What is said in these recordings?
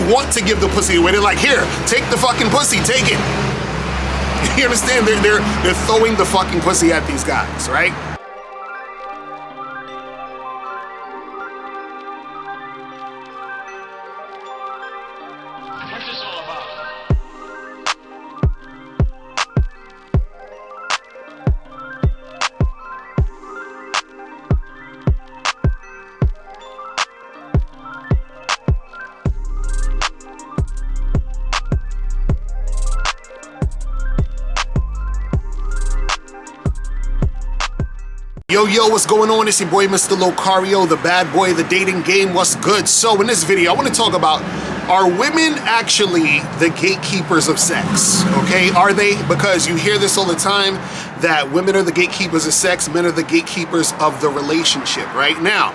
want to give the pussy away. They're like, here, take the fucking pussy, take it. You understand? They're throwing the fucking pussy at these guys, right? What's this all about? Yo, what's going on? It's your boy, Mr. Locario, the bad boy of the dating game. What's good? So in this video, I want to talk about, are women actually the gatekeepers of sex? Okay, are they? Because you hear this all the time, that women are the gatekeepers of sex, men are the gatekeepers of the relationship, right? Now,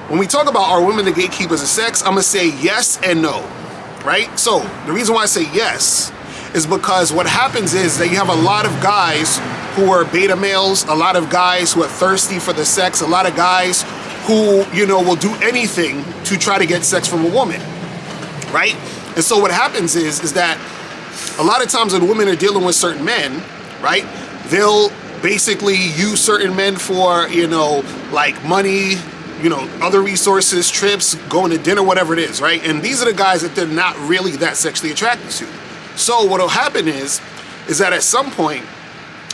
when we talk about are women the gatekeepers of sex, I'm going to say yes and no, right? So the reason why I say yes is because what happens is that you have a lot of guys who are beta males, a lot of guys who are thirsty for the sex, a lot of guys who, you know, will do anything to try to get sex from a woman, right? And so what happens is that a lot of times when women are dealing with certain men, right, they'll basically use certain men for, you know, like money, you know, other resources, trips, going to dinner, whatever it is, right? And these are the guys that they're not really that sexually attracted to. So what'll happen is that at some point,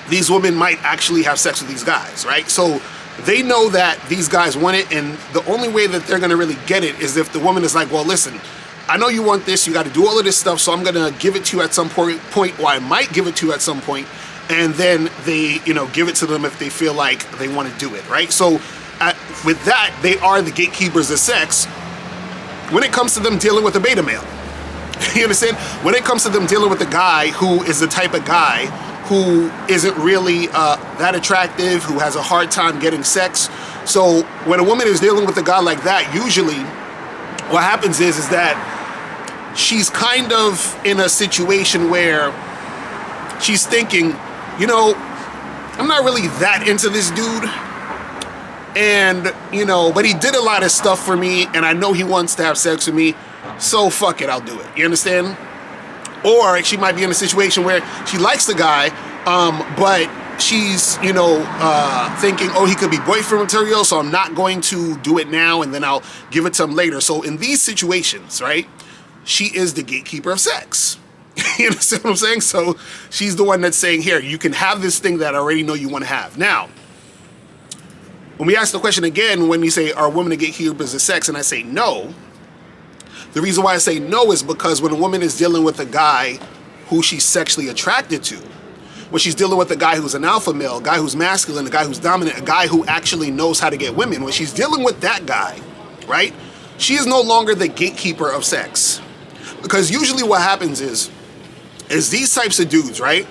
these women might actually have sex with these guys, right? So they know that these guys want it, and the only way that they're gonna really get it is if the woman is like, well, listen, I know you want this, you gotta do all of this stuff, so I'm gonna give it to you at some point, or I might give it to you at some point, and then they, you know, give it to them if they feel like they wanna do it, right? So with that, they are the gatekeepers of sex when it comes to them dealing with a beta male. You understand? When it comes to them dealing with a guy who is the type of guy who isn't really that attractive, who has a hard time getting sex. So when a woman is dealing with a guy like that, usually what happens is that she's kind of in a situation where she's thinking, you know, I'm not really that into this dude. And, you know, but he did a lot of stuff for me, and I know he wants to have sex with me. So fuck it, I'll do it. You understand? Or she might be in a situation where she likes the guy, but she's, you know, thinking, oh, he could be boyfriend material, so I'm not going to do it now, and then I'll give it to him later. So in these situations, right, she is the gatekeeper of sex. You understand what I'm saying? So she's the one that's saying, here, you can have this thing that I already know you want to have. Now, when we ask the question again, when we say, are women the gatekeepers of sex, and I say no, the reason why I say no is because when a woman is dealing with a guy who she's sexually attracted to, when she's dealing with a guy who's an alpha male, a guy who's masculine, a guy who's dominant, a guy who actually knows how to get women, when she's dealing with that guy, right, she is no longer the gatekeeper of sex. Because usually what happens is these types of dudes, right,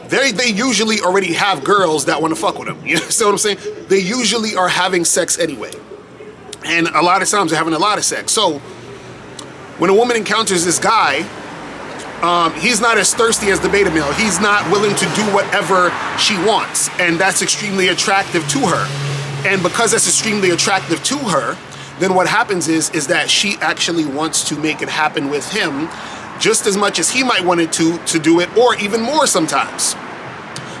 they usually already have girls that want to fuck with them. You know what I'm saying? They usually are having sex anyway. And a lot of times they're having a lot of sex. So when a woman encounters this guy, he's not as thirsty as the beta male. He's not willing to do whatever she wants, and that's extremely attractive to her. And because that's extremely attractive to her, then what happens is that she actually wants to make it happen with him just as much as he might want it to do it, or even more sometimes.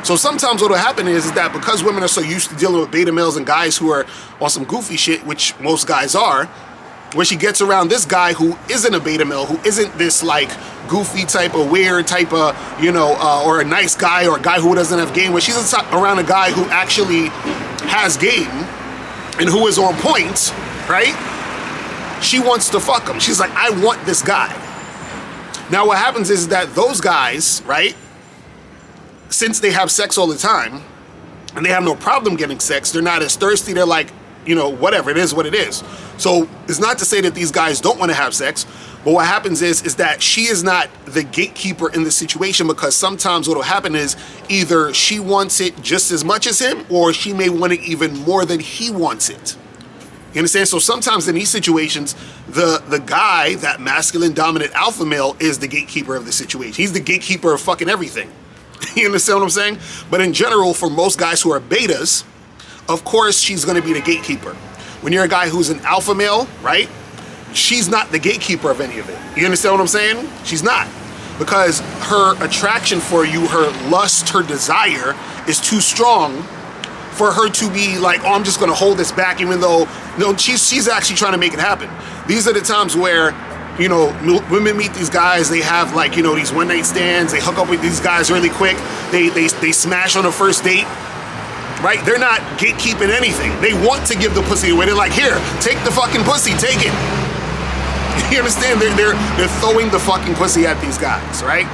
So sometimes what will happen is that because women are so used to dealing with beta males and guys who are on some goofy shit, which most guys are, when she gets around this guy who isn't a beta male, who isn't this like goofy type of weird type of, you know, or a nice guy, or a guy who doesn't have game, when she's around a guy who actually has game and who is on point, right, she wants to fuck him. She's like, I want this guy. Now what happens is that those guys, right, since they have sex all the time and they have no problem getting sex, they're not as thirsty, they're like, you know, whatever, it is what it is. So it's not to say that these guys don't want to have sex, but what happens is that she is not the gatekeeper in the situation, because sometimes what will happen is either she wants it just as much as him, or she may want it even more than he wants it. You understand? So sometimes in these situations, the guy, that masculine dominant alpha male, is the gatekeeper of the situation. He's the gatekeeper of fucking everything. You understand what I'm saying? But in general, for most guys who are betas, of course she's going to be the gatekeeper. When you're a guy who's an alpha male, right, she's not the gatekeeper of any of it. You understand what I'm saying? She's not. Because her attraction for you, her lust, her desire is too strong for her to be like, oh, I'm just gonna hold this back, even though, no, she's actually trying to make it happen. These are the times where, you know, women meet these guys, they have like, you know, these one night stands, they hook up with these guys really quick, they smash on a first date, right? They're not gatekeeping anything. They want to give the pussy away. They're like, here, take the fucking pussy, take it. You understand? They're throwing the fucking pussy at these guys, right?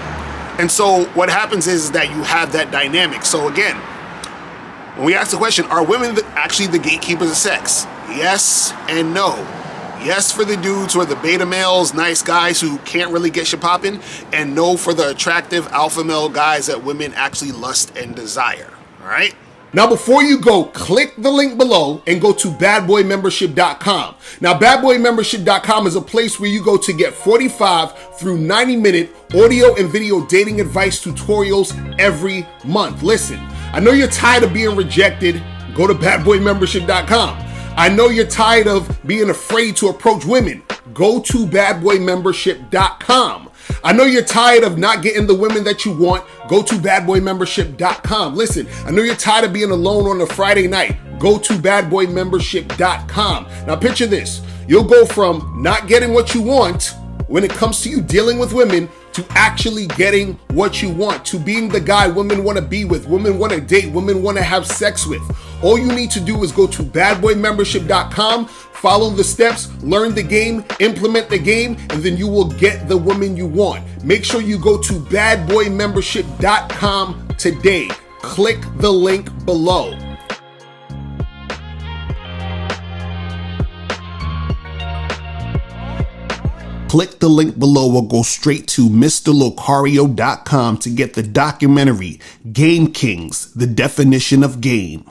And so what happens is that you have that dynamic. So again, when we ask the question, are women actually the gatekeepers of sex? Yes and no. Yes for the dudes who are the beta males, nice guys who can't really get shit popping, and no for the attractive alpha male guys that women actually lust and desire, all right? Now, before you go, click the link below and go to badboymembership.com. Now, badboymembership.com is a place where you go to get 45 through 90-minute audio and video dating advice tutorials every month. Listen, I know you're tired of being rejected. Go to badboymembership.com. I know you're tired of being afraid to approach women. Go to badboymembership.com. I know you're tired of not getting the women that you want. Go to badboymembership.com. Listen, I know you're tired of being alone on a Friday night. Go to badboymembership.com. Now picture this. You'll go from not getting what you want when it comes to you dealing with women to actually getting what you want, to being the guy women want to be with, women want to date, women want to have sex with. All you need to do is go to badboymembership.com, follow the steps, learn the game, implement the game, and then you will get the woman you want. Make sure you go to badboymembership.com today. Click the link below. Click the link below or go straight to mrlocario.com to get the documentary Game Kings, The Definition of Game.